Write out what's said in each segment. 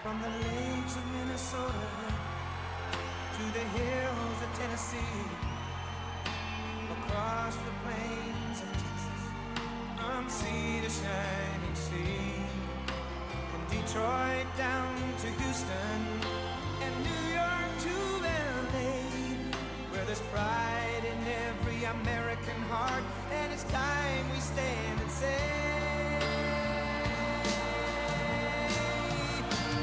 From the lakes of Minnesota to the hills of Tennessee, across the plains of Texas, from sea to shining sea, from Detroit down to Houston and New York to LA, where there's pride in every American heart, and it's time we stand and say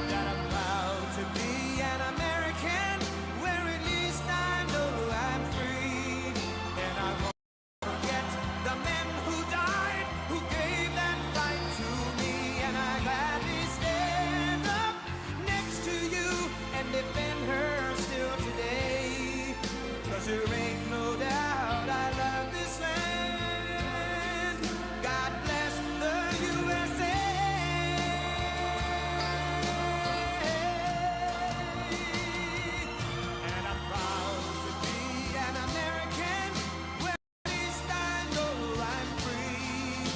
that I'm proud to be an American, where at least I know I'm free, and I won't forget the men who died, who gave that right to me, and I gladly stand up next to you and defend her still today, 'cause there ain't no doubt I love this land. God bless the USA. And I'm proud to be an American, where at least I know I'm free,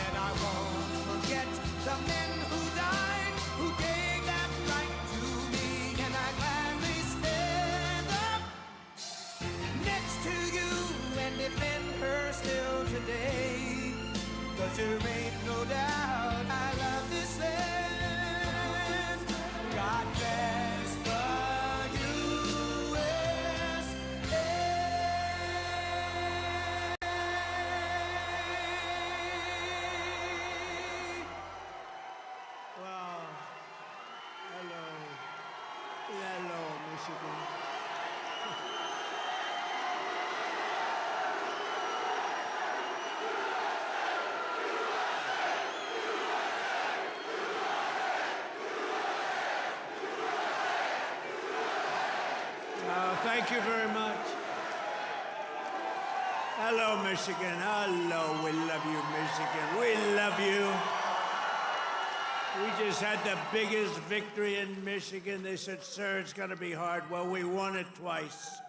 and I won't forget the men who died, who gave that right to me, and I gladly stand up next to you and defend her still today, 'cause there ain't no doubt I love this land. God bless the USA. Wow. Hello. Hello, Michigan. Thank you very much. Hello, Michigan. Hello. We love you, Michigan. We love you. We just had the biggest victory in Michigan. They said, sir, it's going to be hard. Well, we won it twice.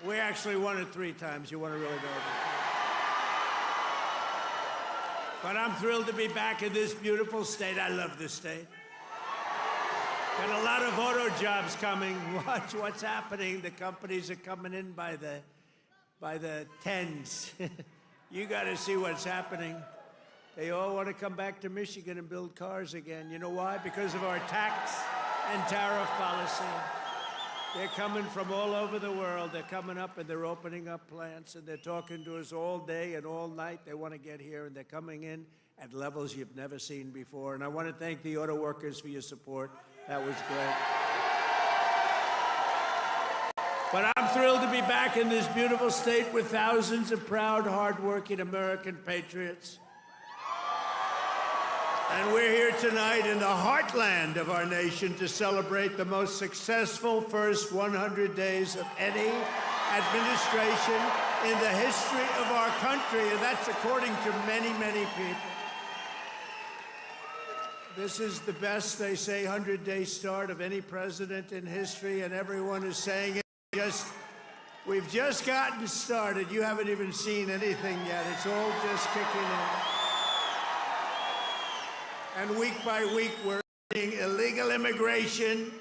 We actually won it 3 times. You want to really know that? But I'm thrilled to be back in this beautiful state. I love this state. Got a lot of auto jobs coming. Watch what's happening. The companies are coming in by the tens. You got to see what's happening. They all want to come back to Michigan and build cars again. You know why? Because of our tax and tariff policy. They're coming from all over the world. They're coming up and they're opening up plants, and they're talking to us all day and all night. They want to get here, and they're coming in at levels you've never seen before. And I want to thank the auto workers for your support. That was great. But I'm thrilled to be back in this beautiful state with thousands of proud, hardworking American patriots. And we're here tonight in the heartland of our nation to celebrate the most successful first 100 days of any administration in the history of our country, and that's according to many, many people. This is the best, they say, 100-day start of any president in history, and everyone is saying it. We've just gotten started. You haven't even seen anything yet. It's all just kicking in. And week by week, we're ending illegal immigration.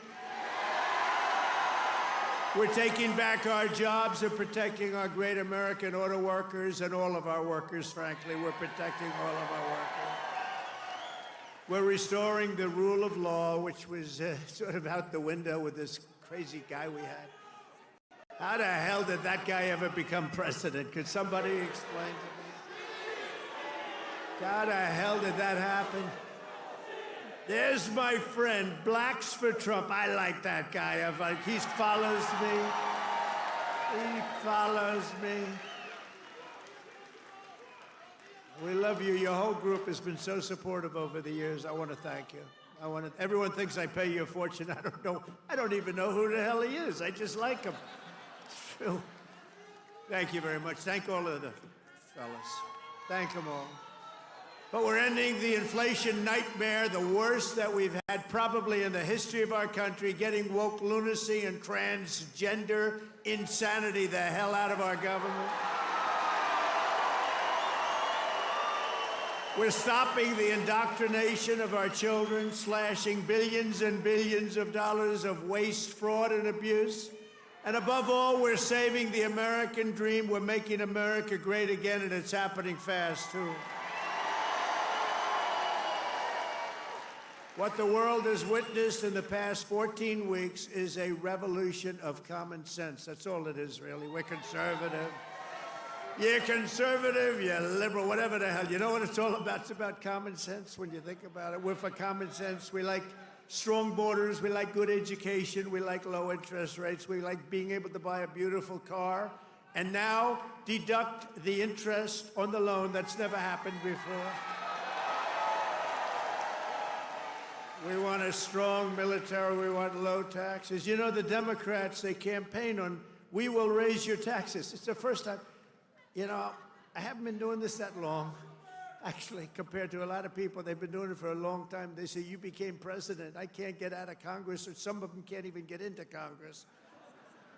We're taking back our jobs and protecting our great American auto workers and all of our workers, frankly. We're protecting all of our workers. We're restoring the rule of law, which was sort of out the window with this crazy guy we had. How the hell did that guy ever become president? Could somebody explain to me? How the hell did that happen? There's my friend, Blacks for Trump. I like that guy. He follows me. He follows me. We love you. Your whole group has been so supportive over the years. I want to thank you. Everyone thinks I pay you a fortune. I don't know. I don't even know who the hell he is. I just like him. It's true. Thank you very much. Thank all of the fellas. Thank them all. But we're ending the inflation nightmare, the worst that we've had probably in the history of our country, getting woke lunacy and transgender insanity the hell out of our government. We're stopping the indoctrination of our children, slashing billions and billions of dollars of waste, fraud, and abuse. And above all, we're saving the American dream. We're making America great again, and it's happening fast, too. What the world has witnessed in the past 14 weeks is a revolution of common sense. That's all it is, really. We're conservative. You're conservative, you're liberal, whatever the hell. You know what it's all about? It's about common sense when you think about it. We're for common sense. We like strong borders. We like good education. We like low interest rates. We like being able to buy a beautiful car. And now deduct the interest on the loan. That's never happened before. We want a strong military. We want low taxes. You know, the Democrats, they campaign on, we will raise your taxes. It's the first time. You know, I haven't been doing this that long, actually, compared to a lot of people. They've been doing it for a long time. They say, you became president. I can't get out of Congress, or some of them can't even get into Congress.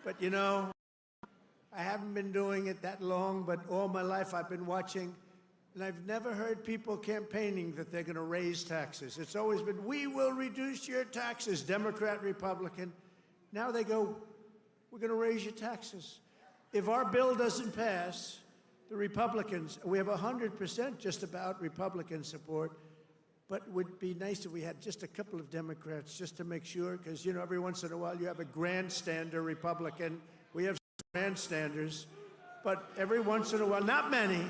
But, you know, I haven't been doing it that long, but all my life I've been watching, and I've never heard people campaigning that they're going to raise taxes. It's always been, we will reduce your taxes, Democrat, Republican. Now they go, we're going to raise your taxes. If our bill doesn't pass, the Republicans, we have 100% just about Republican support, but it would be nice if we had just a couple of Democrats just to make sure, because, you know, every once in a while you have a grandstander Republican. We have grandstanders, but every once in a while, not many,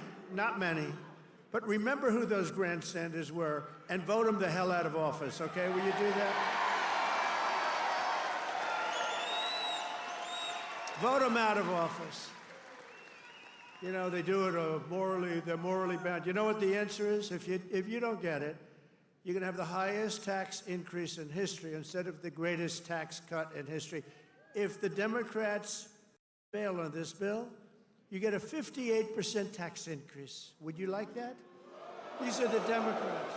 but remember who those grandstanders were and vote them the hell out of office, okay? Will you do that? Vote them out of office. You know, they do it they're morally bound. You know what the answer is? If you don't get it, you're going to have the highest tax increase in history instead of the greatest tax cut in history. If the Democrats fail on this bill, you get a 58% tax increase. Would you like that? These are the Democrats.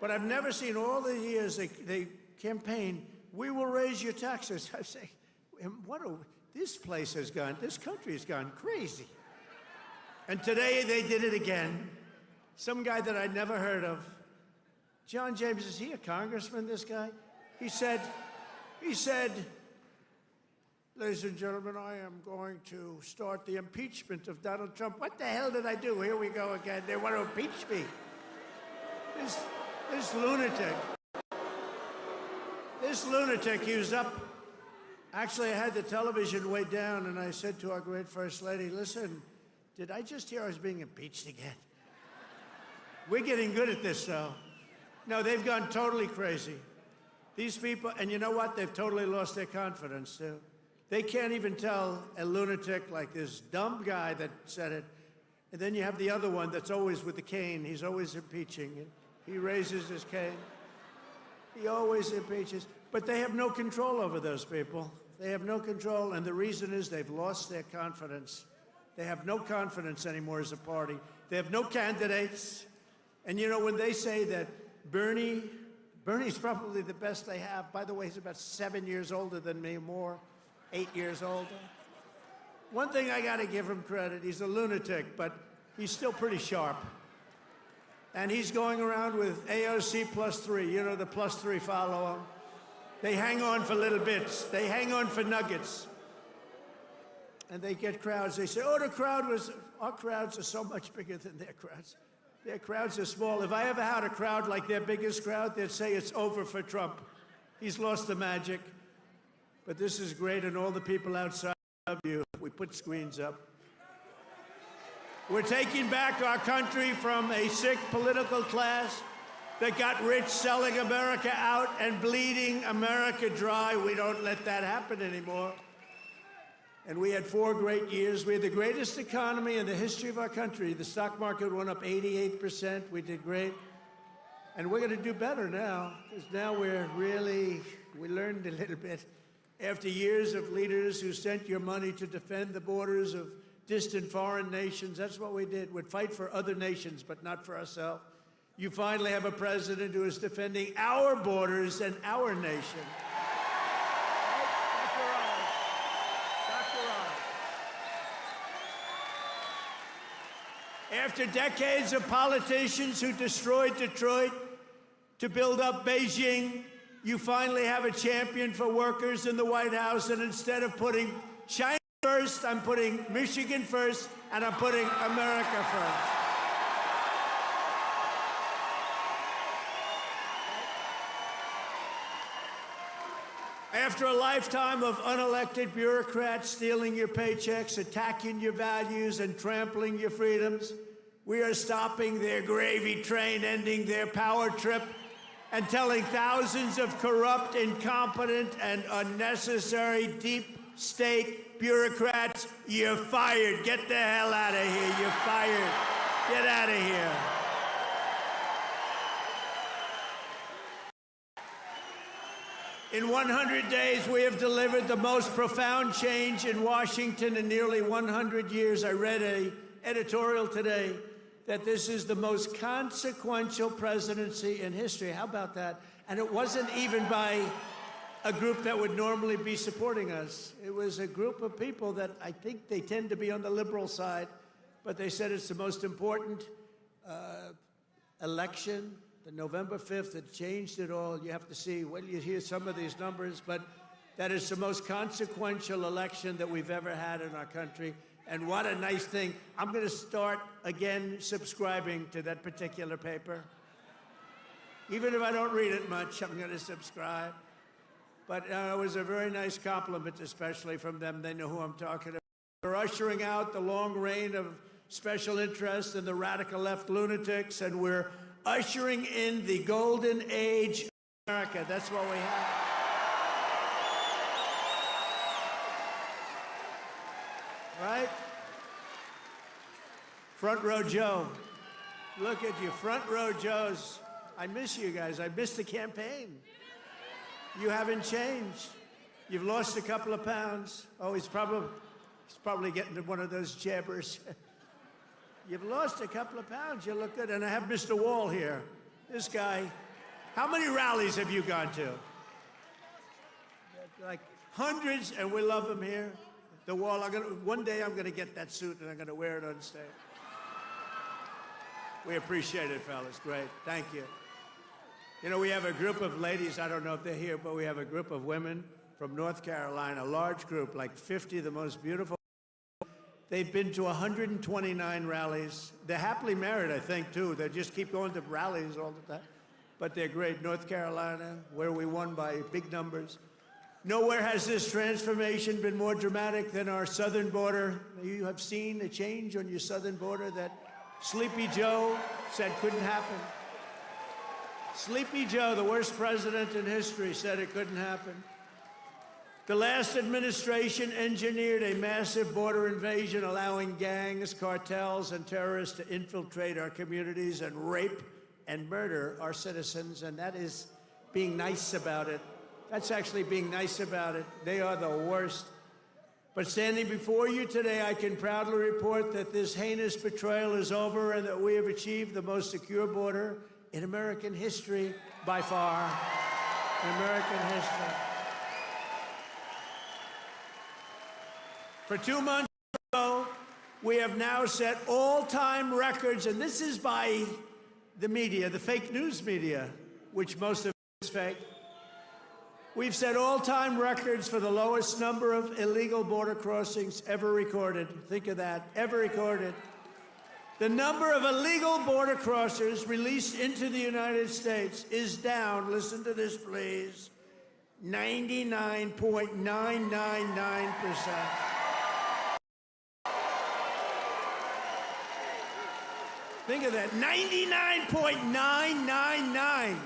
But I've never seen all the years they campaign, we will raise your taxes. I say, this country has gone crazy. And today they did it again. Some guy that I'd never heard of. John James, is he a congressman, this guy? He said, ladies and gentlemen, I am going to start the impeachment of Donald Trump. What the hell did I do? Here we go again. They want to impeach me. This lunatic, he was up. Actually, I had the television way down, and I said to our great First Lady, listen, did I just hear I was being impeached again? We're getting good at this, though. No, they've gone totally crazy. These people, and you know what? They've totally lost their confidence, too. They can't even tell a lunatic like this dumb guy that said it. And then you have the other one that's always with the cane. He's always impeaching. He raises his cane. He always impeaches. But they have no control over those people. They have no control, and the reason is they've lost their confidence. They have no confidence anymore as a party. They have no candidates. And, you know, when they say that Bernie's probably the best they have. By the way, he's about 7 years older than me, more, 8 years older. One thing I got to give him credit, he's a lunatic, but he's still pretty sharp. And he's going around with AOC +3. You know, the +3 follow him. They hang on for little bits. They hang on for nuggets. And they get crowds. They say, oh, our crowds are so much bigger than their crowds. Their crowds are small. If I ever had a crowd like their biggest crowd, they'd say it's over for Trump. He's lost the magic. But this is great, and all the people outside love you. We put screens up. We're taking back our country from a sick political class that got rich selling America out and bleeding America dry. We don't let that happen anymore. And we had 4 great years. We had the greatest economy in the history of our country. The stock market went up 88%. We did great. And we're going to do better now, because now we learned a little bit. After years of leaders who sent your money to defend the borders of distant foreign nations, that's what we did. We'd fight for other nations, but not for ourselves. You finally have a president who is defending our borders and our nation. After decades of politicians who destroyed Detroit to build up Beijing, you finally have a champion for workers in the White House, and instead of putting China first, I'm putting Michigan first, and I'm putting America first. After a lifetime of unelected bureaucrats stealing your paychecks, attacking your values, and trampling your freedoms, we are stopping their gravy train, ending their power trip, and telling thousands of corrupt, incompetent, and unnecessary deep state bureaucrats, you're fired. Get the hell out of here. You're fired. Get out of here. In 100 days, we have delivered the most profound change in Washington in nearly 100 years. I read an editorial today that this is the most consequential presidency in history. How about that? And it wasn't even by a group that would normally be supporting us. It was a group of people that I think they tend to be on the liberal side, but they said it's the most important election. The November 5th, it changed it all. You have to see when you hear some of these numbers, but that is the most consequential election that we've ever had in our country. And what a nice thing. I'm going to start again subscribing to that particular paper. Even if I don't read it much, I'm going to subscribe. But it was a very nice compliment, especially from them. They know who I'm talking about. We're ushering out the long reign of special interests and the radical left lunatics, and we're ushering in the golden age of America. That's what we have. Right? Front row Joe. Look at you, front row Joes. I miss you guys. I miss the campaign. You haven't changed. You've lost a couple of pounds. Oh, he's probably getting to one of those jabbers. You've lost a couple of pounds. You look good. And I have Mr. Wall here. This guy. How many rallies have you gone to? Like hundreds, and we love him here. The Wall. One day I'm going to get that suit and I'm going to wear it on stage. We appreciate it, fellas. Great. Thank you. You know, we have a group of ladies. I don't know if they're here, but we have a group of women from North Carolina, a large group, like 50 of the most beautiful. They've been to 129 rallies. They're happily married, I think, too. They just keep going to rallies all the time. But they're great. North Carolina, where we won by big numbers. Nowhere has this transformation been more dramatic than our southern border. You have seen a change on your southern border that Sleepy Joe said couldn't happen. Sleepy Joe, the worst president in history, said it couldn't happen. The last administration engineered a massive border invasion, allowing gangs, cartels, and terrorists to infiltrate our communities and rape and murder our citizens, and that is being nice about it. That's actually being nice about it. They are the worst. But standing before you today, I can proudly report that this heinous betrayal is over and that we have achieved the most secure border in American history by far. In American history. For 2 months ago, we have now set all-time records, and this is by the media, the fake news media, which most of it is fake. We've set all-time records for the lowest number of illegal border crossings ever recorded. Think of that, ever recorded. The number of illegal border crossers released into the United States is down, listen to this please, 99.999%. Think of that, 99.999.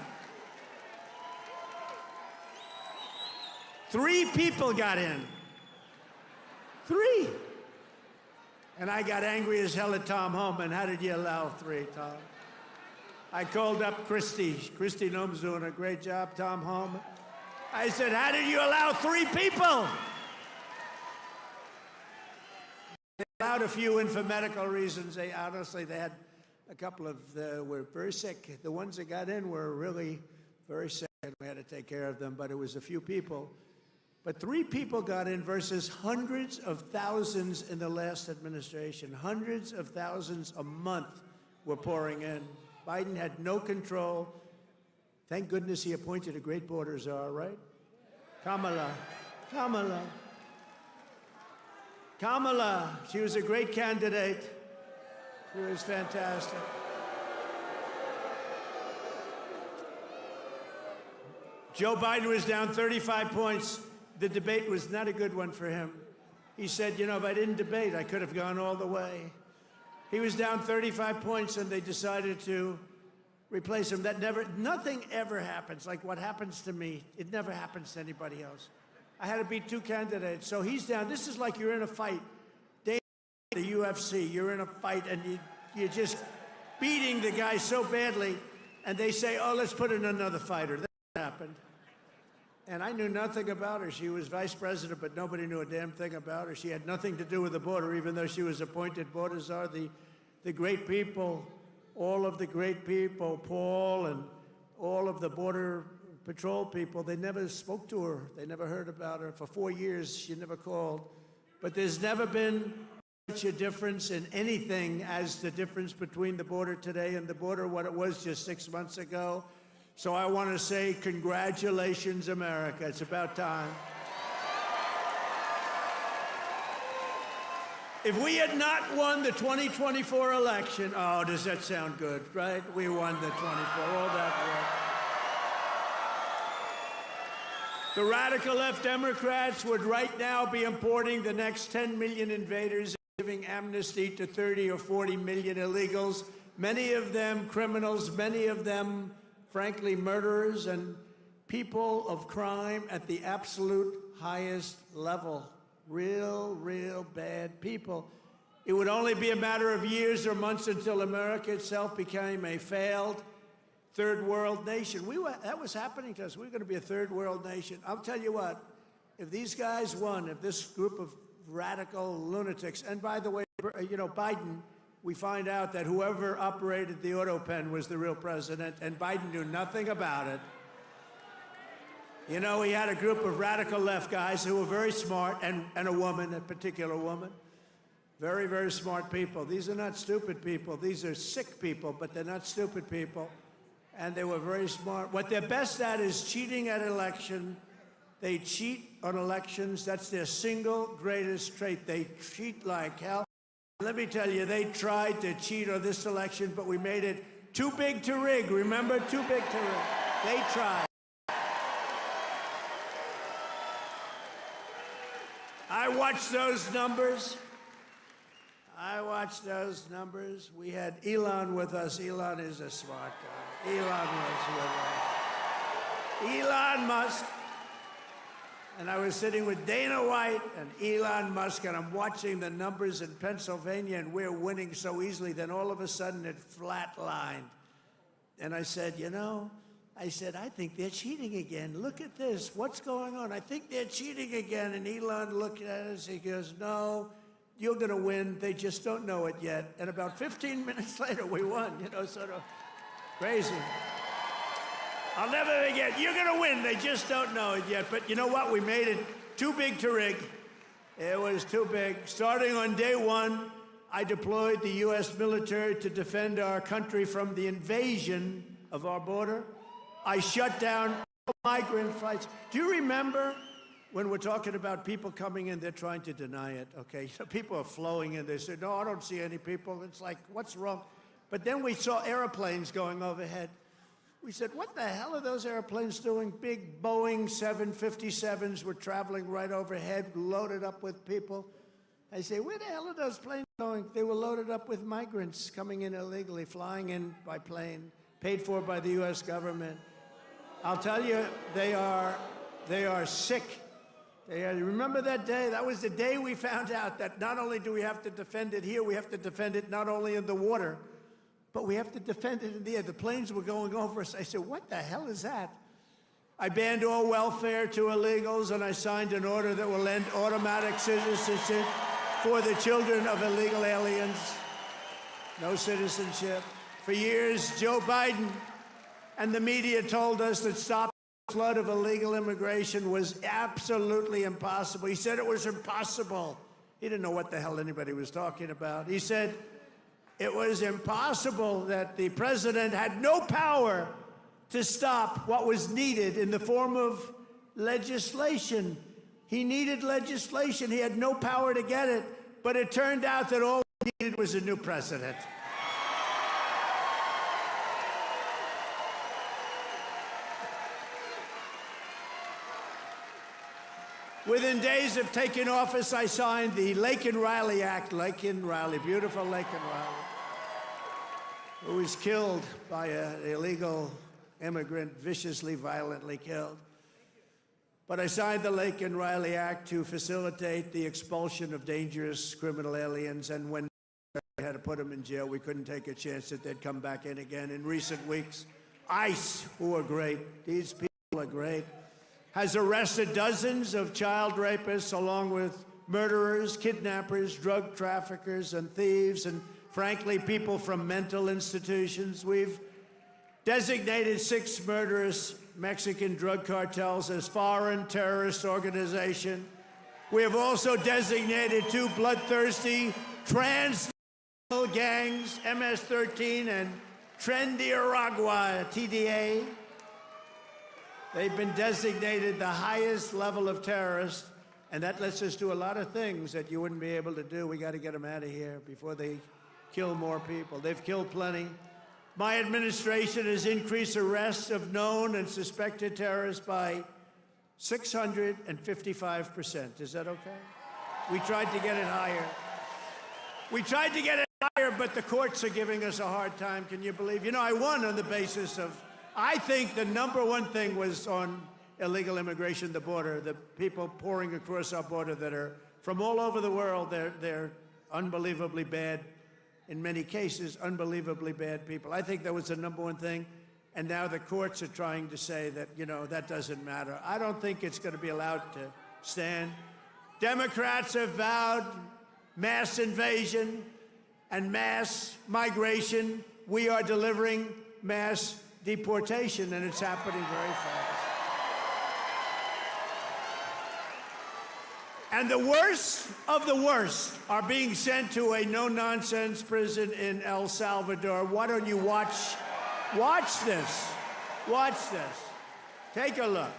3 people got in. 3. And I got angry as hell at Tom Homan. How did you allow 3, Tom? I called up Christy. Christy Noem's doing a great job, Tom Homan. I said, how did you allow 3 people? They allowed a few in for medical reasons. They honestly, they had a couple of, were very sick. The ones that got in were really very sick, and we had to take care of them, but it was a few people. But 3 people got in versus hundreds of thousands in the last administration. Hundreds of thousands a month were pouring in. Biden had no control. Thank goodness he appointed a great border czar, right? Kamala. She was a great candidate. She was fantastic. Joe Biden was down 35 points. The debate was not a good one for him. He said, you know, if I didn't debate, I could have gone all the way. He was down 35 points, and they decided to replace him. Nothing ever happens like what happens to me. It never happens to anybody else. I had to beat 2 candidates, so he's down. This is like you're in a fight. The UFC, you're in a fight, and you're just beating the guy so badly, and they say, oh, let's put in another fighter. That happened. And I knew nothing about her. She was vice president, but nobody knew a damn thing about her. She had nothing to do with the border, even though she was appointed border czar. The great people, all of the great people, Paul and all of the Border Patrol people, they never spoke to her. They never heard about her. For 4 years, she never called. But there's never been such a difference in anything as the difference between the border today and the border what it was just 6 months ago. So I want to say congratulations, America. It's about time. If we had not won the 2024 election, oh, does that sound good, right? We won the 24, all that work. The radical left Democrats would right now be importing the next 10 million invaders, giving amnesty to 30 or 40 million illegals, many of them criminals, many of them frankly, murderers and people of crime at the absolute highest level. Real bad people. It would only be a matter of years or months until America itself became a failed third world nation. That was happening to us. We were going to be a third world nation. I'll tell you what, if these guys won, if this group of radical lunatics, and by the way, you know, Biden, we find out that whoever operated the auto pen was the real president, and Biden knew nothing about it. You know, he had a group of radical left guys who were very smart, and a woman, a particular woman. Very smart people. These are not stupid people. These are sick people, but they're not stupid people. And they were very smart. What they're best at is cheating at election. They cheat on elections. That's their single greatest trait. They cheat like hell. Let me tell you, they tried to cheat on this election, but we made it too big to rig. Remember? Too big to rig. They tried. I watched those numbers. We had Elon with us. Elon is a smart guy. Elon was with us. Elon Musk. And I was sitting with Dana White and Elon Musk, and I'm watching the numbers in Pennsylvania, and we're winning so easily. Then all of a sudden, it flatlined. And I said, you know, I think they're cheating again. Look at this. What's going on? I think they're cheating again. And Elon looked at us. He goes, no, you're going to win. They just don't know it yet. And about 15 minutes later, we won, you know, sort of crazy. I'll never forget. You're going to win. They just don't know it yet. But you know what? We made it too big to rig. It was too big. Starting on day one, I deployed the U.S. military to defend our country from the invasion of our border. I shut down migrant flights. Do you remember when we're talking about people coming in, they're trying to deny it, okay? So people are flowing in. They say, no, I don't see any people. It's like, what's wrong? But then we saw airplanes going overhead. We said, what the hell are those airplanes doing? Big Boeing 757s were traveling right overhead, loaded up with people. I say, where the hell are those planes going? They were loaded up with migrants coming in illegally, flying in by plane, paid for by the U.S. government. I'll tell you, they are sick. Remember that day? That was the day we found out that not only do we have to defend it here, we have to defend it not only in the water, but we have to defend it in the air. The planes were going over us. I said, what the hell is that? I banned all welfare to illegals, and I signed an order that will end automatic citizenship for the children of illegal aliens. No citizenship. For years, Joe Biden and the media told us that stop flood of illegal immigration was absolutely impossible. He said it was impossible. He didn't know what the hell anybody was talking about. He said it was impossible, that the president had no power to stop what was needed in the form of legislation. He needed legislation. He had no power to get it, but it turned out that all he needed was a new president. Within days of taking office, I signed the Laken Riley Act. Laken Riley, beautiful Laken Riley, who was killed by an illegal immigrant, viciously, violently killed. But I signed the Laken Riley Act to facilitate the expulsion of dangerous criminal aliens, and when we had to put them in jail, we couldn't take a chance that they'd come back in again. In recent weeks, ICE, who are great, these people are great, has arrested dozens of child rapists along with murderers, kidnappers, drug traffickers, and thieves, and frankly, people from mental institutions. We've designated 6 murderous Mexican drug cartels as foreign terrorist organizations. We have also designated 2 bloodthirsty transnational gangs, MS-13 and Trendiaragua, TDA. They've been designated the highest level of terrorists, and that lets us do a lot of things that you wouldn't be able to do. We got to get them out of here before they kill more people. They've killed plenty. My administration has increased arrests of known and suspected terrorists by 655%. Is that okay? We tried to get it higher. We tried to get it higher, but the courts are giving us a hard time. Can you believe? You know, I won on the basis of, I think the #1 thing was on illegal immigration, the border, the people pouring across our border that are from all over the world. They're unbelievably bad. In many cases, unbelievably bad people. I think that was the #1 thing, and now the courts are trying to say that, you know, that doesn't matter. I don't think it's going to be allowed to stand. Democrats have vowed mass invasion and mass migration. We are delivering mass deportation, and it's happening very fast. And the worst of the worst are being sent to a no-nonsense prison in El Salvador. Why don't you watch this? Watch this. Take a look.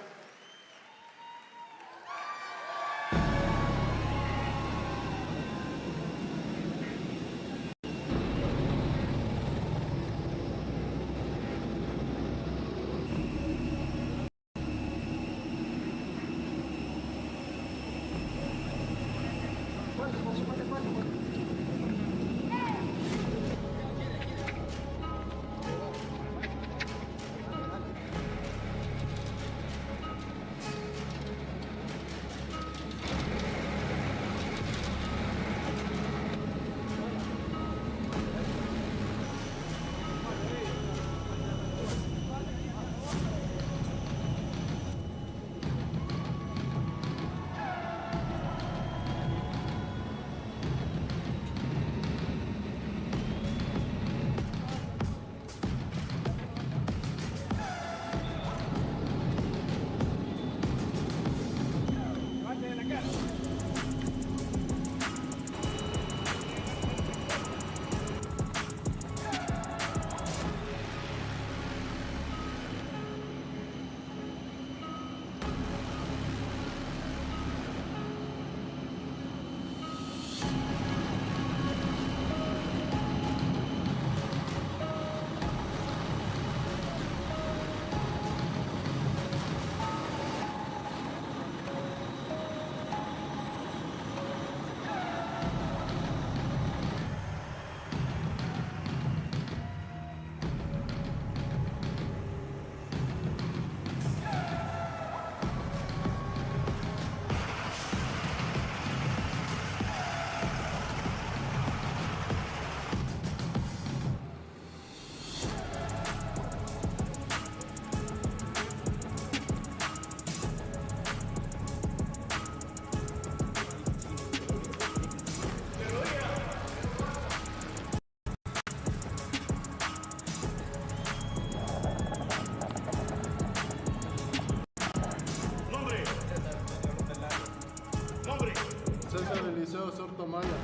César Eliseo Sortomaya.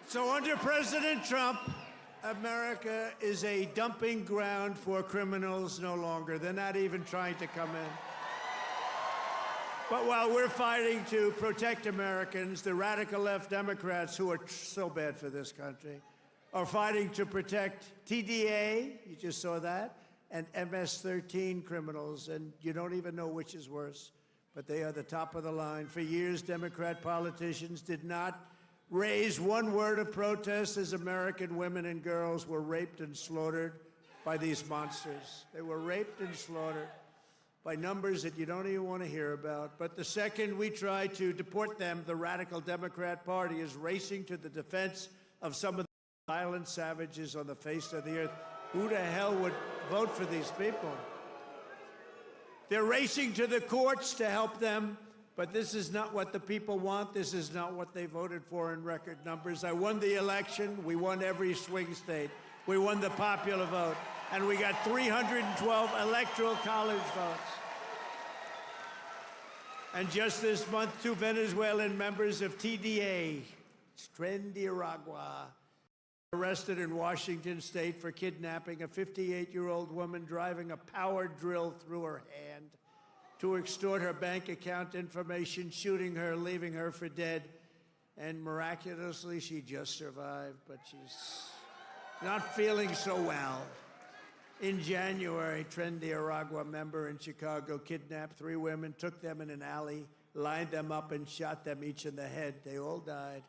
So under President Trump, America is a dumping ground for criminals no longer. They're not even trying to come in. But while we're fighting to protect Americans, the radical left Democrats, who are so bad for this country, are fighting to protect TDA, you just saw that, and MS-13 criminals, and you don't even know which is worse, but they are the top of the line. For years, Democrat politicians did not raise one word of protest as American women and girls were raped and slaughtered by these monsters. They were raped and slaughtered by numbers that you don't even want to hear about. But the second we try to deport them, the radical Democrat Party is racing to the defense of some of the violent savages on the face of the earth. Who the hell would vote for these people? They're racing to the courts to help them. But this is not what the people want. This is not what they voted for in record numbers. I won the election. We won every swing state. We won the popular vote. And we got 312 electoral college votes. And just this month, 2 Venezuelan members of TDA, Tren de Aragua, arrested in Washington state for kidnapping a 58-year-old woman driving a power drill through her hand to extort her bank account information, shooting her, leaving her for dead. And miraculously, she just survived, but she's not feeling so well. In January, Tren de Aragua member in Chicago kidnapped 3 women, took them in an alley, lined them up, and shot them each in the head. They all died.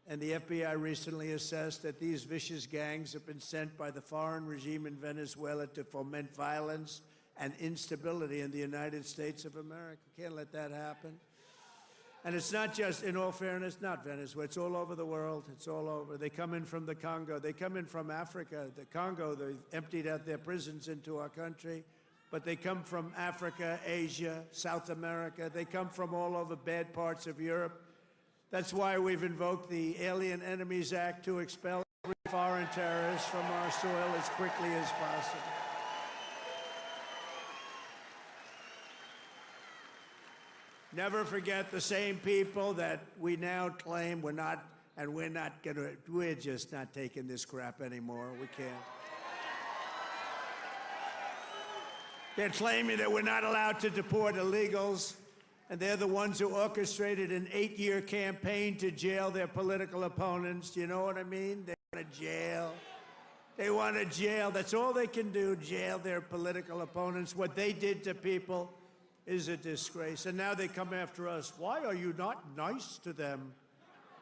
And the FBI recently assessed that these vicious gangs have been sent by the foreign regime in Venezuela to foment violence and instability in the United States of America. Can't let that happen. And it's not just, in all fairness, not Venezuela. It's all over the world. It's all over. They come in from the Congo. They come in from Africa. The Congo, they emptied out their prisons into our country. But they come from Africa, Asia, South America. They come from all over bad parts of Europe. That's why we've invoked the Alien Enemies Act to expel every foreign terrorist from our soil as quickly as possible. Never forget the same people that we now claim we're just not taking this crap anymore. We can't. They're claiming that we're not allowed to deport illegals, and they're the ones who orchestrated an 8-year campaign to jail their political opponents. Do you know what I mean? They want to jail. They want to jail. That's all they can do, jail their political opponents. What they did to people is a disgrace. And now they come after us. Why are you not nice to them?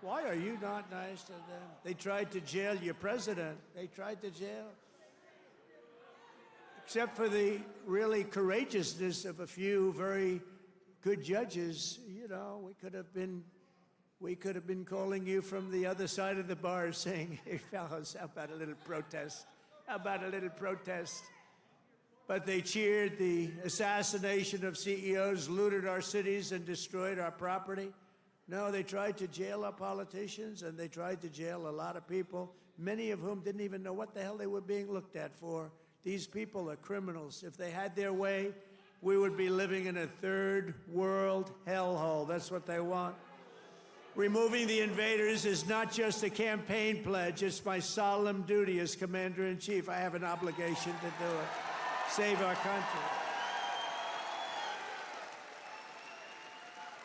Why are you not nice to them? They tried to jail your president. They tried to jail. Except for the really courageousness of a few very good judges, you know, we could have been calling you from the other side of the bar saying, hey, fellas, how about a little protest? How about a little protest? But they cheered the assassination of CEOs, looted our cities, and destroyed our property. No, they tried to jail our politicians, and they tried to jail a lot of people, many of whom didn't even know what the hell they were being looked at for. These people are criminals. If they had their way, we would be living in a third world hellhole. That's what they want. Removing the invaders is not just a campaign pledge. It's my solemn duty as Commander-in-Chief. I have an obligation to do it. Save our country.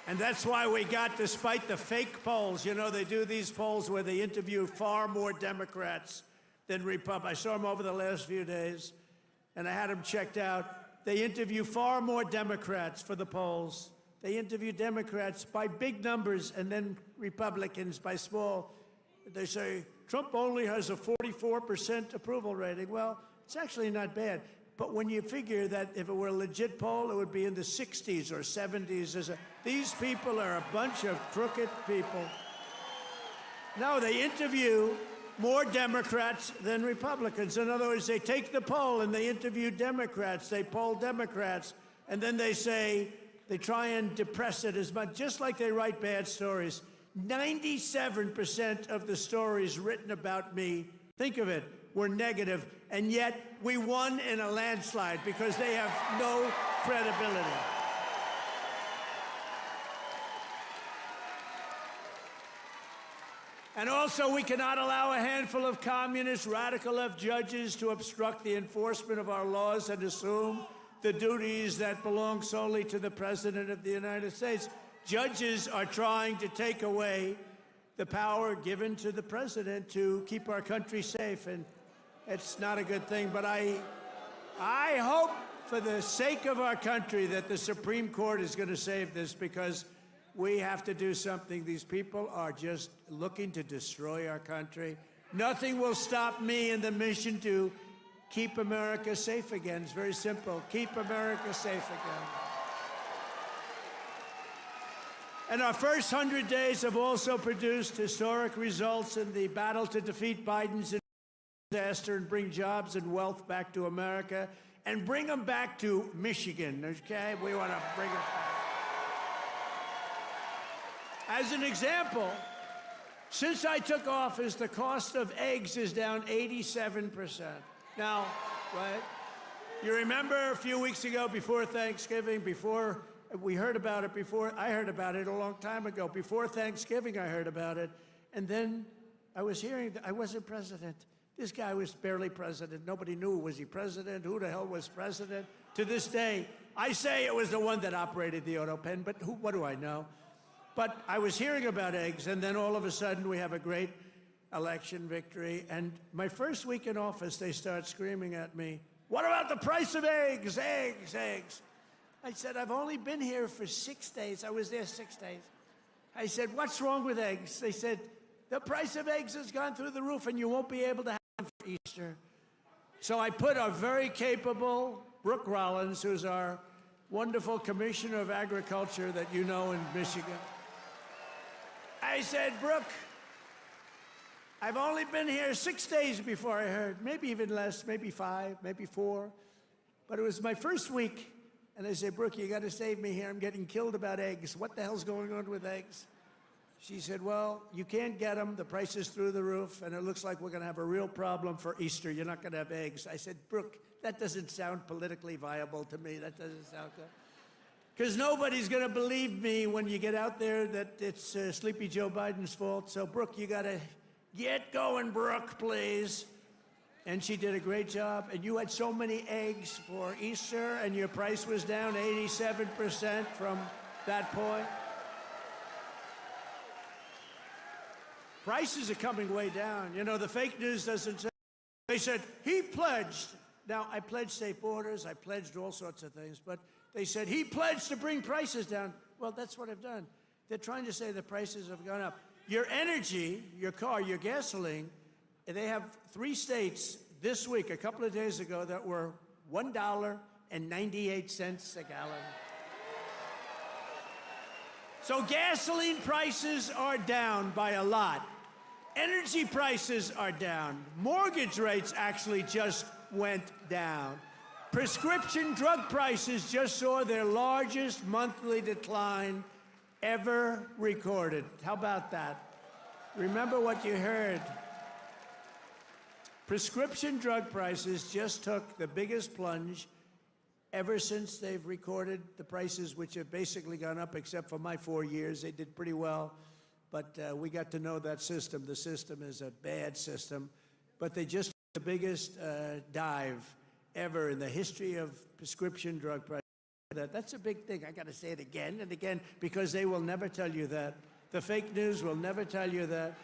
And that's why we got, despite the fake polls, you know, they do these polls where they interview far more Democrats than Republicans. I saw them over the last few days, and I had them checked out. They interview far more Democrats for the polls. They interview Democrats by big numbers and then Republicans by small. They say, Trump only has a 44% approval rating. Well, it's actually not bad. But when you figure that if it were a legit poll, it would be in the 60s or 70s. These people are a bunch of crooked people. No, they interview more Democrats than Republicans. In other words, they take the poll and they interview Democrats. They poll Democrats. And then they say, they try and depress it as much, just like they write bad stories. 97% of the stories written about me, think of it, were negative, and yet we won in a landslide because they have no credibility. And also, we cannot allow a handful of communist, radical left judges to obstruct the enforcement of our laws and assume the duties that belong solely to the President of the United States. Judges are trying to take away the power given to the President to keep our country safe, and it's not a good thing. But I hope, for the sake of our country, that the Supreme Court is going to save this, because we have to do something. These people are just looking to destroy our country. Nothing will stop me in the mission to keep America safe again. It's very simple. Keep America safe again. And our first 100 days have also produced historic results in the battle to defeat Biden's disaster and bring jobs and wealth back to America and bring them back to Michigan, okay? We want to bring them back. As an example, since I took office, the cost of eggs is down 87%. Now, right? You remember a few weeks ago, before Thanksgiving, before we heard about it, I heard about it a long time ago. Before Thanksgiving, I heard about it. And then I was hearing that I wasn't president. This guy was barely president. Nobody knew, was he president? Who the hell was president? To this day, I say it was the one that operated the auto pen, but what do I know? But I was hearing about eggs, and then all of a sudden we have a great election victory. And my first week in office, they start screaming at me, what about the price of eggs, eggs, eggs? I said, I've only been here for 6 days. I was there 6 days. I said, what's wrong with eggs? They said, the price of eggs has gone through the roof and you won't be able to have them for Easter. So I put a very capable Brooke Rollins, who's our wonderful Commissioner of Agriculture that you know in Michigan. I said, Brooke, I've only been here 6 days before I heard, maybe even less, maybe 5, maybe 4. But it was my first week. And I said, Brooke, you got to save me here. I'm getting killed about eggs. What the hell's going on with eggs? She said, well, you can't get them. The price is through the roof, and it looks like we're going to have a real problem for Easter. You're not going to have eggs. I said, Brooke, that doesn't sound politically viable to me. That doesn't sound good. Because nobody's going to believe me when you get out there that it's Sleepy Joe Biden's fault. So, Brooke, you got to get going, Brooke, please. And she did a great job. And you had so many eggs for Easter, and your price was down 87% from that point. Prices are coming way down. You know, the fake news doesn't say. They said, he pledged. Now, I pledged safe borders. I pledged all sorts of things. But they said, he pledged to bring prices down. Well, that's what I've done. They're trying to say the prices have gone up. Your energy, your car, your gasoline, they have 3 states this week, a couple of days ago, that were $1.98 a gallon. So gasoline prices are down by a lot. Energy prices are down. Mortgage rates actually just went down. Prescription drug prices just saw their largest monthly decline ever recorded. How about that? Remember what you heard. Prescription drug prices just took the biggest plunge ever since they've recorded the prices, which have basically gone up, except for my 4 years. They did pretty well, but we got to know that system. The system is a bad system, but they just took the biggest dive ever in the history of prescription drug prices. that. That's a big thing. I got to say it again and again because they will never tell you that. The fake news will never tell you that.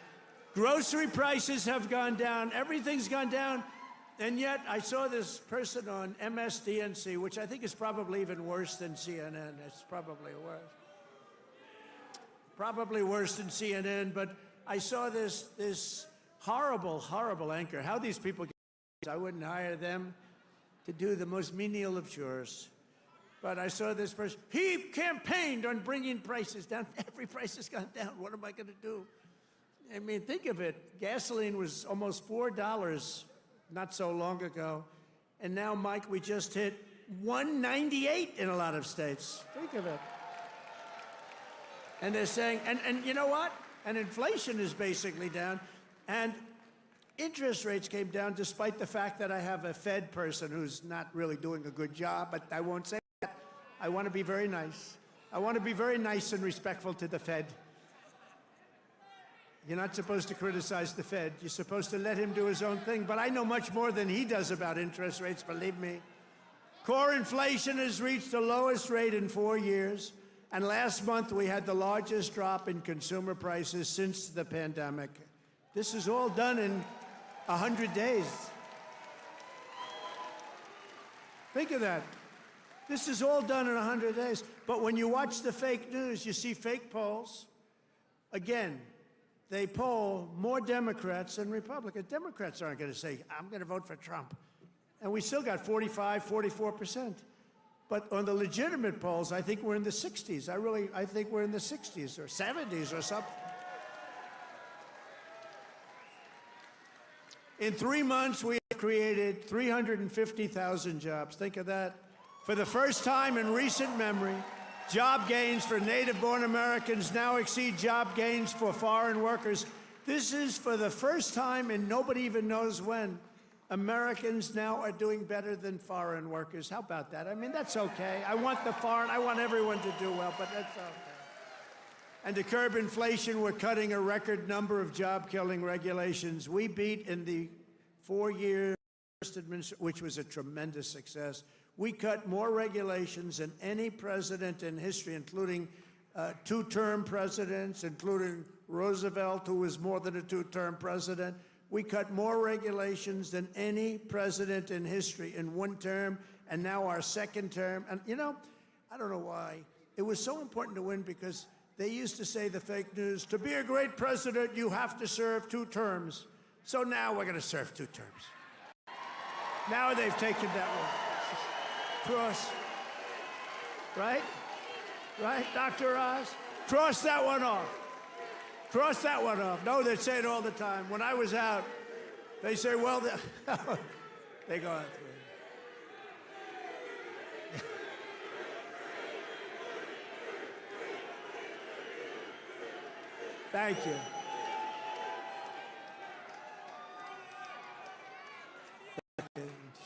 Grocery prices have gone down. Everything's gone down. And yet I saw this person on MSDNC, which I think is probably even worse than CNN. It's probably worse. Probably worse than CNN. But I saw this horrible, horrible anchor. How these people get, I wouldn't hire them to do the most menial of chores. But I saw this person, he campaigned on bringing prices down. Every price has gone down. What am I going to do? I mean, think of it. Gasoline was almost $4 not so long ago. And now, Mike, we just hit $1.98 in a lot of states. Think of it. And they're saying, and you know what? And inflation is basically down. And interest rates came down despite the fact that I have a Fed person who's not really doing a good job, but I won't say that. I want to be very nice. I want to be very nice and respectful to the Fed. You're not supposed to criticize the Fed. You're supposed to let him do his own thing. But I know much more than he does about interest rates, believe me. Core inflation has reached the lowest rate in 4 years. And last month, we had the largest drop in consumer prices since the pandemic. This is all done in 100 days. Think of that. This is all done in 100 days. But when you watch the fake news, you see fake polls. Again, they poll more Democrats than Republicans. Democrats aren't going to say, I'm going to vote for Trump. And we still got 45, 44%. But on the legitimate polls, I think we're in the 60s. I think we're in the 60s or 70s or something. In 3 months, we have created 350,000 jobs. Think of that. For the first time in recent memory, job gains for native-born Americans now exceed job gains for foreign workers. This is for the first time, and nobody even knows when, Americans now are doing better than foreign workers. How about that? I mean, that's okay. I want everyone to do well, but that's okay. And to curb inflation, we're cutting a record number of job-killing regulations. We beat in the 4 years, which was a tremendous success. We cut more regulations than any president in history, including two-term presidents, including Roosevelt, who was more than a two-term president. We cut more regulations than any president in history in one term, and now our second term. And, you know, I don't know why. It was so important to win because they used to say, the fake news, to be a great president, you have to serve 2 terms. So now we're going to serve 2 terms. Now they've taken that one. Cross. Right? Right, Dr. Oz? Cross that one off. Cross that one off. No, they say it all the time. When I was out, they say, well, they go out through. Thank you.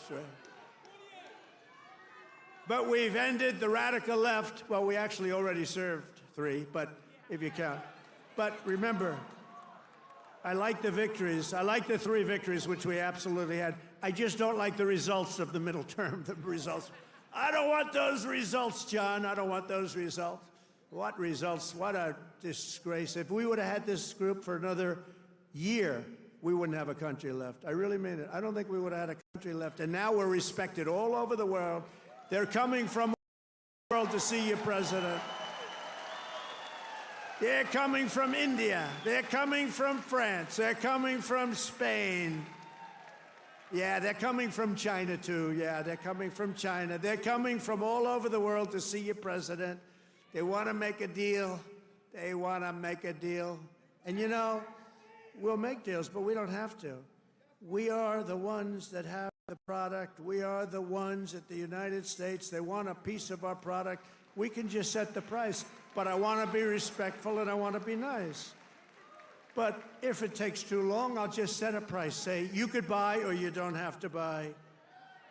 Sure. But we've ended the radical left. Well, we actually already served 3, but if you count. But remember, I like the victories. I like the 3 victories, which we absolutely had. I just don't like the results of the middle term, the results. I don't want those results, John. I don't want those results. What results? What a disgrace. If we would have had this group for another year, we wouldn't have a country left. I really mean it. I don't think we would have had a country left. And now we're respected all over the world. They're coming from the world to see you, President. They're coming from India. They're coming from France. They're coming from Spain. Yeah, they're coming from China, too. Yeah, they're coming from China. They're coming from all over the world to see you, President. They want to make a deal. They want to make a deal. And, you know, we'll make deals, but we don't have to. We are the ones that have the product. We are the ones at the United States. They want a piece of our product. We can just set the price. But I want to be respectful and I want to be nice. But if it takes too long, I'll just set a price. Say, you could buy or you don't have to buy.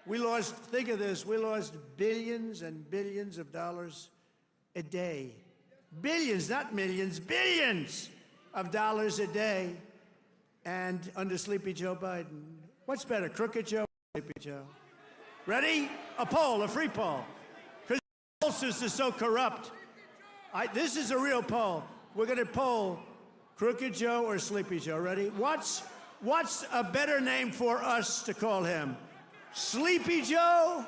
We lost, think of this, we lost billions and billions of dollars a day. Billions, not millions, billions of dollars a day. And under Sleepy Joe Biden. What's better, Crooked Joe or Sleepy Joe? Ready? A poll, a free poll. Because pollsters are so corrupt. This is a real poll. We're going to poll Crooked Joe or Sleepy Joe. Ready? What's a better name for us to call him? Sleepy Joe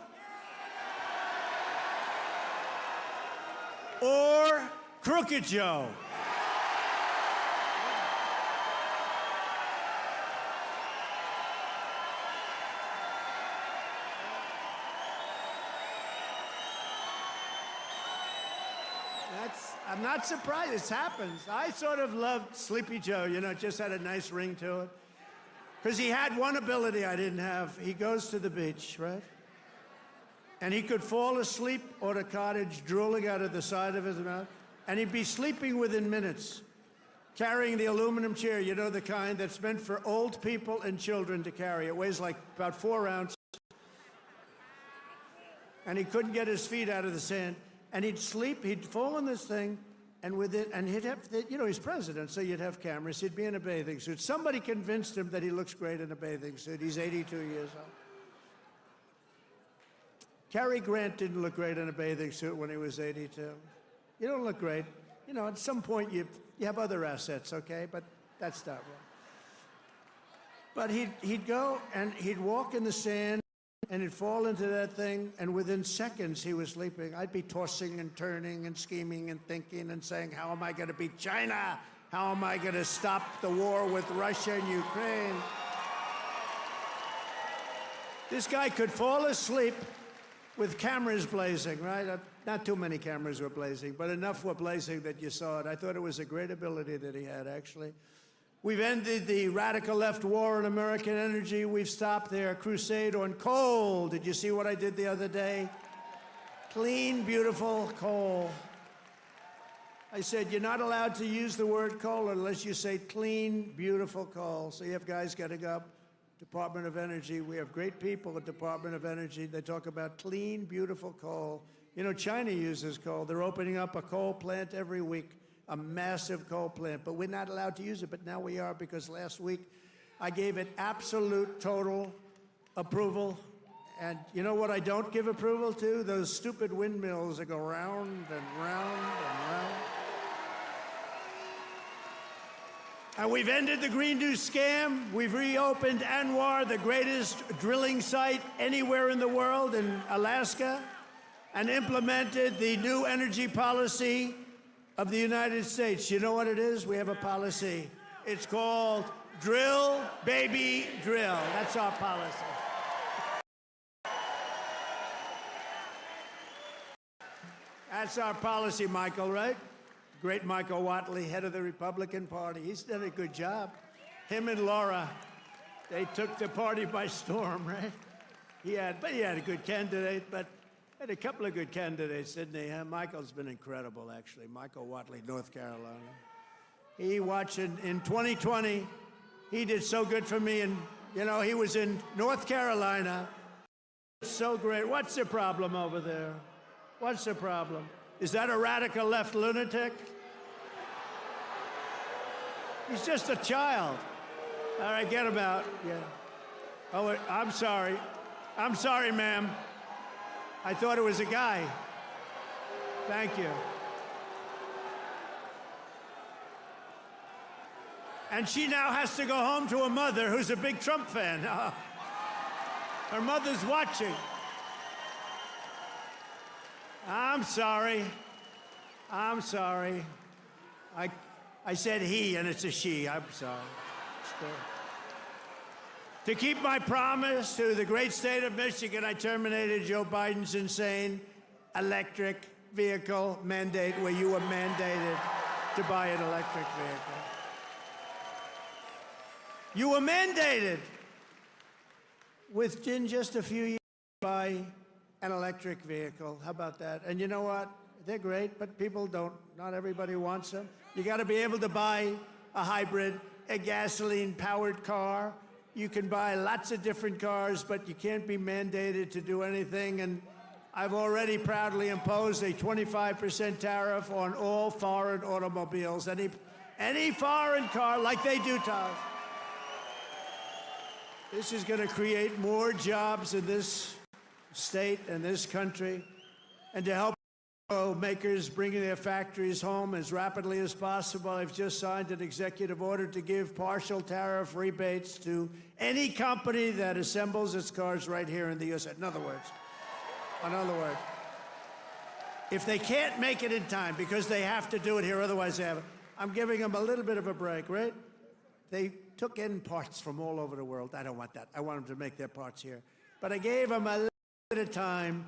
or Crooked Joe? I'm not surprised. This happens. I sort of loved Sleepy Joe. You know, it just had a nice ring to it. Because he had one ability I didn't have. He goes to the beach, right? And he could fall asleep on a cottage drooling out of the side of his mouth. And he'd be sleeping within minutes, carrying the aluminum chair, you know, the kind that's meant for old people and children to carry. It weighs like about 4 ounces. And he couldn't get his feet out of the sand. And he'd sleep, he'd fall on this thing, and with it, and he'd have, you know, he's president, so you'd have cameras. He'd be in a bathing suit. Somebody convinced him that he looks great in a bathing suit. He's 82 years old. Cary Grant didn't look great in a bathing suit when he was 82. You don't look great. You know, at some point you have other assets, okay? But that's not right. But he'd go and he'd walk in the sand, and he'd fall into that thing, and within seconds he was sleeping. I'd be tossing and turning and scheming and thinking and saying, how am I going to beat China? How am I going to stop the war with Russia and Ukraine? This guy could fall asleep with cameras blazing, right? Not too many cameras were blazing, but enough were blazing that you saw it. I thought it was a great ability that he had, actually. We've ended the radical left war on American energy. We've stopped their crusade on coal. Did you see what I did the other day? Clean, beautiful coal. I said, you're not allowed to use the word coal unless you say clean, beautiful coal. So you have guys getting up, Department of Energy. We have great people at Department of Energy. They talk about clean, beautiful coal. You know, China uses coal. They're opening up a coal plant every week. A massive coal plant, but we're not allowed to use it, but now we are because last week I gave it absolute, total approval. And you know what I don't give approval to? Those stupid windmills that go round and round and round. And we've ended the Green New Scam. We've reopened ANWR, the greatest drilling site anywhere in the world, in Alaska, and implemented the new energy policy of the United States. You know what it is? We have a policy. It's called Drill, Baby, Drill. That's our policy. That's our policy, Michael, right? Great Michael Whatley, head of the Republican Party. He's done a good job. Him and Laura, they took the party by storm, right? He had a good candidate, but had a couple of good candidates, didn't he? Michael's been incredible, actually. Michael Whatley, North Carolina. He watched in 2020. He did so good for me, and you know he was in North Carolina. So great. What's the problem over there? What's the problem? Is that a radical left lunatic? He's just a child. All right, get him out. Yeah. Oh, I'm sorry. I'm sorry, ma'am. I thought it was a guy. Thank you. And she now has to go home to a mother who's a big Trump fan. Her mother's watching. I'm sorry. I'm sorry. I said he, and it's a she. I'm sorry. To keep my promise to the great state of Michigan, I terminated Joe Biden's insane electric vehicle mandate where you were mandated to buy an electric vehicle. You were mandated within just a few years to buy an electric vehicle. How about that? And you know what? They're great, but people don't. Not everybody wants them. You got to be able to buy a hybrid, a gasoline-powered car. You can buy lots of different cars, but you can't be mandated to do anything. And I've already proudly imposed a 25% tariff on all foreign automobiles, any foreign car, like they do to us. This is going to create more jobs in this state and this country, and to help makers bringing their factories home as rapidly as possible. I've just signed an executive order to give partial tariff rebates to any company that assembles its cars right here in the U.S. In other words, if they can't make it in time because they have to do it here, otherwise they have it, I'm giving them a little bit of a break, right? They took in parts from all over the world. I don't want that. I want them to make their parts here. But I gave them a little bit of time.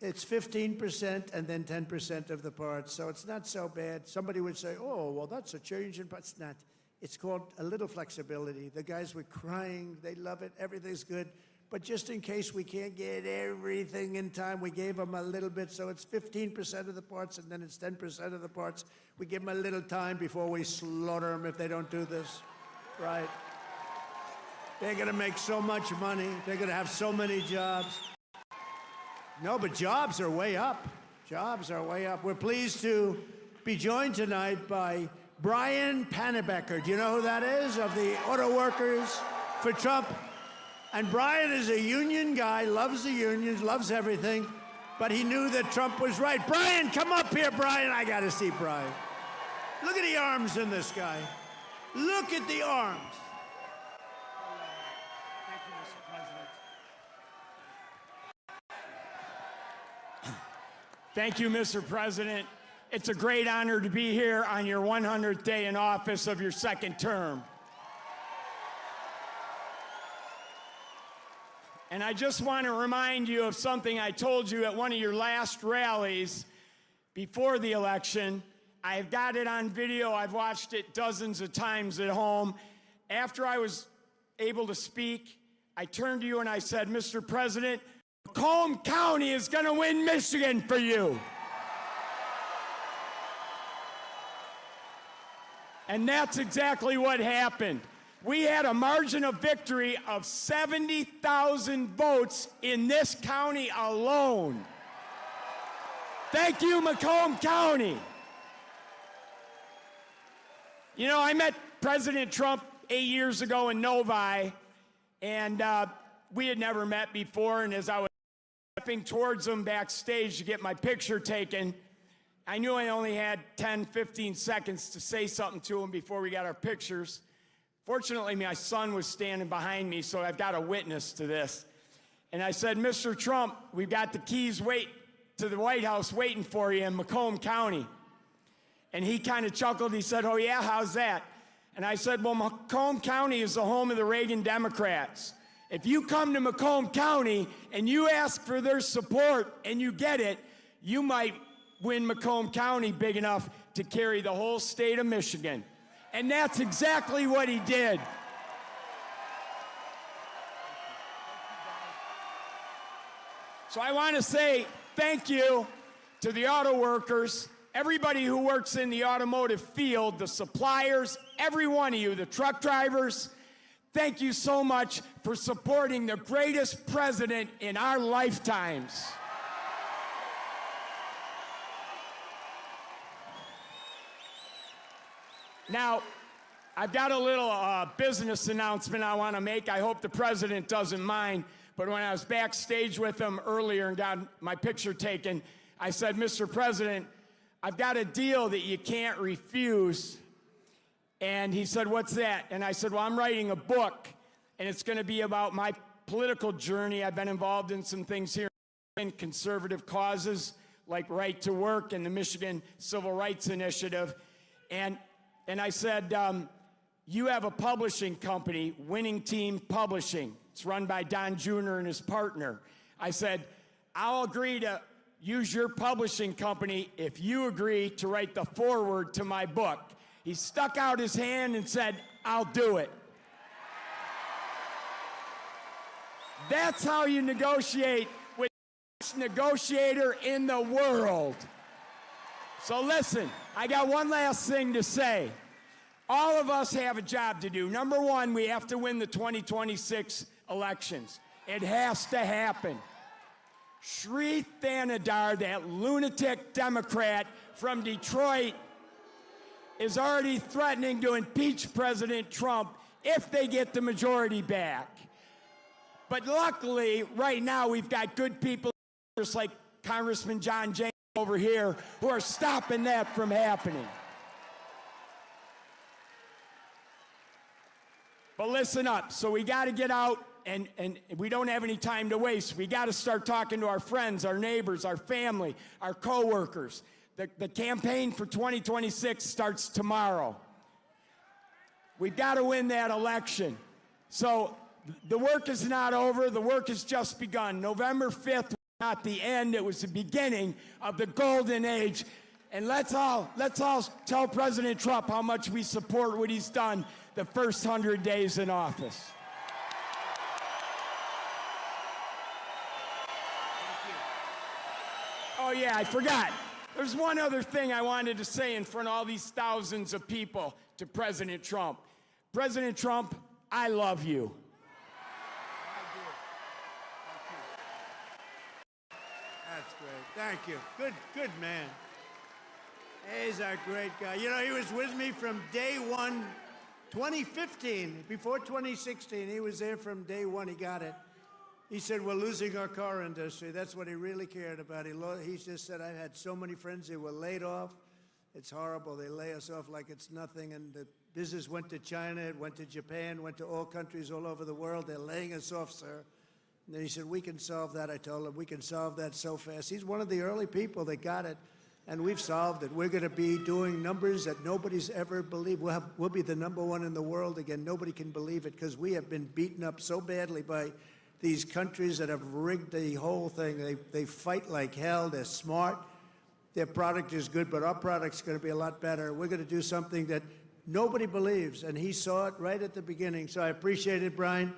It's 15% and then 10% of the parts, so it's not so bad. Somebody would say, oh, well, that's a change in parts. It's not. It's called a little flexibility. The guys were crying. They love it. Everything's good. But just in case we can't get everything in time, we gave them a little bit, so it's 15% of the parts, and then it's 10% of the parts. We give them a little time before we slaughter them if they don't do this. Right. They're going to make so much money. They're going to have so many jobs. No, but jobs are way up. Jobs are way up. We're pleased to be joined tonight by Brian Panebecker. Do you know who that is? Of the auto workers for Trump. And Brian is a union guy, loves the unions, loves everything, but he knew that Trump was right. Brian, come up here, Brian. I got to see Brian. Look at the arms in this guy. Look at the arms. Thank you, Mr. President. Thank you, Mr. President. It's a great honor to be here on your 100th day in office of your second term. And I just want to remind you of something I told you at one of your last rallies before the election. I've got it on video. I've watched it dozens of times at home. After I was able to speak, I turned to you and I said, Mr. President, Macomb County is going to win Michigan for you. And that's exactly what happened. We had a margin of victory of 70,000 votes in this county alone. Thank you, Macomb County. You know, I met President Trump 8 years ago in Novi, and we had never met before, and as I was stepping towards him backstage to get my picture taken, I knew I only had 10, 15 seconds to say something to him before we got our pictures. Fortunately, my son was standing behind me, so I've got a witness to this. And I said, Mr. Trump, we've got the keys to the White House waiting for you in Macomb County. And he kind of chuckled. He said, oh, yeah, how's that? And I said, well, Macomb County is the home of the Reagan Democrats. If you come to Macomb County and you ask for their support and you get it, you might win Macomb County big enough to carry the whole state of Michigan. And that's exactly what he did. So I want to say thank you to the auto workers, everybody who works in the automotive field, the suppliers, every one of you, the truck drivers. Thank you so much for supporting the greatest president in our lifetimes. Now, I've got a little business announcement I want to make. I hope the president doesn't mind. But when I was backstage with him earlier and got my picture taken, I said, Mr. President, I've got a deal that you can't refuse. And he said, what's that? And I said, well, I'm writing a book, and it's going to be about my political journey. I've been involved in some things here in conservative causes, like right to work and the Michigan Civil Rights Initiative. And I said, you have a publishing company, Winning Team Publishing. It's run by Don Jr. and his partner. I said, I'll agree to use your publishing company if you agree to write the foreword to my book. He stuck out his hand and said, I'll do it. That's how you negotiate with the best negotiator in the world. So listen, I got one last thing to say. All of us have a job to do. Number one, we have to win the 2026 elections. It has to happen. Sri Thanadar, that lunatic Democrat from Detroit, is already threatening to impeach President Trump if they get the majority back. But luckily, right now, we've got good people just like Congressman John James. over here who are stopping that from happening. But listen up. So we got to get out, and we don't have any time to waste. We got to start talking to our friends, our neighbors, our family, our coworkers. The campaign for 2026 starts tomorrow. We've got to win that election. So the work is not over. The work has just begun. November 5th was not the end. It was the beginning of the golden age. And let's all tell President Trump how much we support what he's done the first 100 days in office. Oh yeah, I forgot. There's one other thing I wanted to say in front of all these thousands of people to President Trump. President Trump, I love you. That's great. Thank you. Good man. He's a great guy. You know, he was with me from day one, 2015. Before 2016, he was there from day one. He got it. He said, we're losing our car industry. That's what he really cared about. He just said, I've had so many friends who were laid off. It's horrible. They lay us off like it's nothing. And the business went to China, it went to Japan, went to all countries all over the world. They're laying us off, sir. And then he said, we can solve that. I told him, we can solve that so fast. He's one of the early people that got it, and we've solved it. We're going to be doing numbers that nobody's ever believed. We'll be the #1 in the world again. Nobody can believe it because we have been beaten up so badly by these countries that have rigged the whole thing. They fight like hell. They're smart. Their product is good, but our product's going to be a lot better. We're going to do something that nobody believes, and he saw it right at the beginning. So I appreciate it, Brian.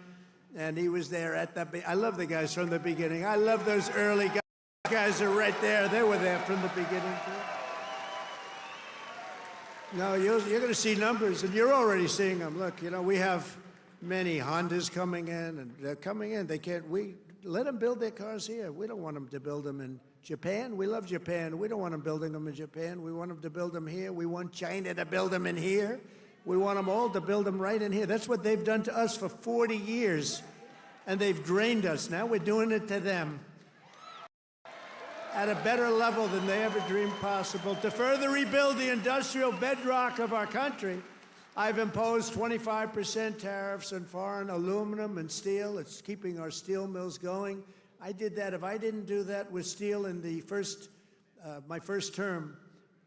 And he was there at the I love the guys from the beginning. I love those early guys. Those guys are right there. They were there from the beginning, too. No, you're going to see numbers, and you're already seeing them. Look, you know, we have many Hondas coming in, and they're coming in. We let them build their cars here. We don't want them to build them in Japan. We love Japan. We don't want them building them in Japan. We want them to build them here. We want China to build them in here. We want them all to build them right in here. That's what they've done to us for 40 years, and they've drained us. Now we're doing it to them at a better level than they ever dreamed possible. To further rebuild the industrial bedrock of our country, I've imposed 25% tariffs on foreign aluminum and steel. It's keeping our steel mills going. I did that. If I didn't do that with steel in the my first term,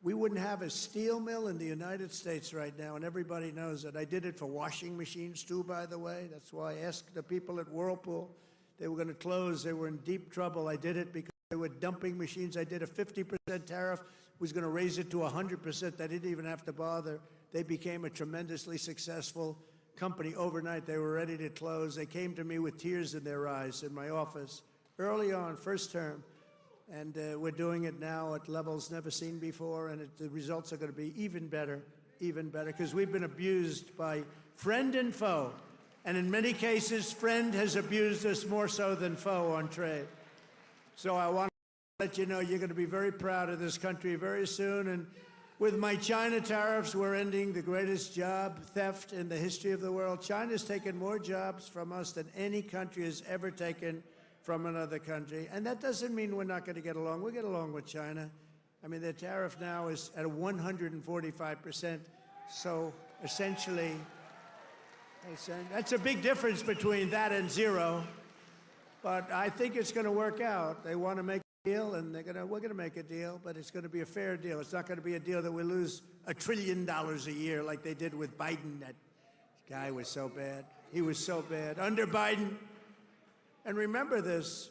we wouldn't have a steel mill in the United States right now, and everybody knows it. I did it for washing machines, too, by the way. That's why I asked the people at Whirlpool. They were going to close. They were in deep trouble. I did it because they were dumping machines. I did a 50% tariff. Was going to raise it to 100%. They didn't even have to bother. They became a tremendously successful company overnight. They were ready to close. They came to me with tears in their eyes in my office early on, first term. And we're doing it now at levels never seen before, and the results are going to be even better, because we've been abused by friend and foe. And in many cases, friend has abused us more so than foe on trade. So I want to let you know you're going to be very proud of this country very soon. And with my China tariffs, we're ending the greatest job theft in the history of the world. China's taken more jobs from us than any country has ever taken from another country. And that doesn't mean we're not going to get along. We'll get along with China. I mean, their tariff now is at 145%. So essentially, that's a big difference between that and zero. But I think it's going to work out. They want to make a deal, and we're going to make a deal, but it's going to be a fair deal. It's not going to be a deal that we lose $1 trillion a year like they did with Biden. That guy was so bad. He was so bad. Under Biden, and remember this,